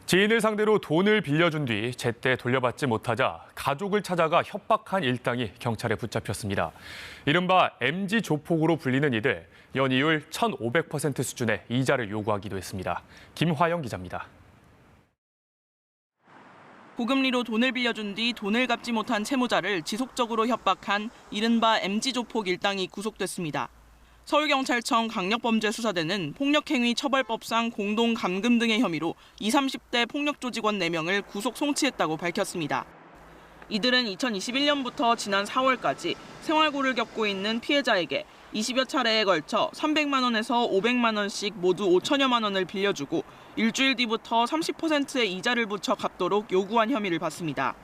지인을 상대로 돈을 빌려준 뒤 제때 돌려받지 못하자 가족을 찾아가 협박한 일당이 경찰에 붙잡혔습니다. 이른바 MG 조폭으로 불리는 이들, 연이율 1,500% 수준의 이자를 요구하기도 했습니다. 김화영 기자입니다. 고금리로 돈을 빌려준 뒤 돈을 갚지 못한 채무자를 지속적으로 협박한 이른바 MG 조폭 일당이 구속됐습니다. 서울경찰청 강력범죄수사대는 폭력행위 처벌법상 공동감금 등의 혐의로 20, 30대 폭력조직원 4명을 구속 송치했다고 밝혔습니다. 이들은 2021년부터 지난 4월까지 생활고를 겪고 있는 피해자에게 20여 차례에 걸쳐 300만 원에서 500만 원씩 모두 5천여만 원을 빌려주고 일주일 뒤부터 30%의 이자를 붙여 갚도록 요구한 혐의를 받습니다.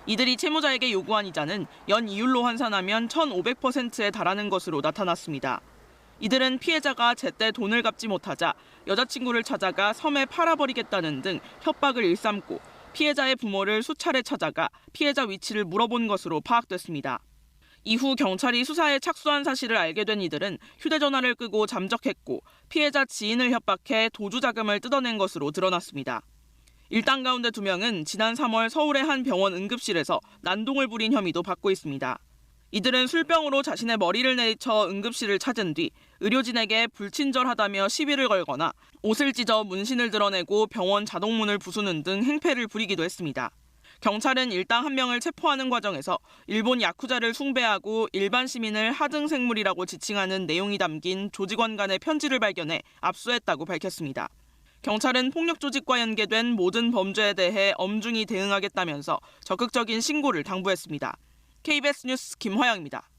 이들이 채무자에게 요구한 이자는 연 이율로 환산하면 1,500%에 달하는 것으로 나타났습니다. 이들은 피해자가 제때 돈을 갚지 못하자 여자친구를 찾아가 섬에 팔아버리겠다는 등 협박을 일삼고 피해자의 부모를 수차례 찾아가 피해자 위치를 물어본 것으로 파악됐습니다. 이후 경찰이 수사에 착수한 사실을 알게 된 이들은 휴대전화를 끄고 잠적했고 피해자 지인을 협박해 도주 자금을 뜯어낸 것으로 드러났습니다. 일당 가운데 2명은 지난 3월 서울의 한 병원 응급실에서 난동을 부린 혐의도 받고 있습니다. 이들은 술병으로 자신의 머리를 내리쳐 응급실을 찾은 뒤 의료진에게 불친절하다며 시비를 걸거나 옷을 찢어 문신을 드러내고 병원 자동문을 부수는 등 행패를 부리기도 했습니다. 경찰은 일당 1명을 체포하는 과정에서 일본 야쿠자를 숭배하고 일반 시민을 하등 생물이라고 지칭하는 내용이 담긴 조직원 간의 편지를 발견해 압수했다고 밝혔습니다. 경찰은 폭력 조직과 연계된 모든 범죄에 대해 엄중히 대응하겠다면서 적극적인 신고를 당부했습니다. KBS 뉴스 김화영입니다.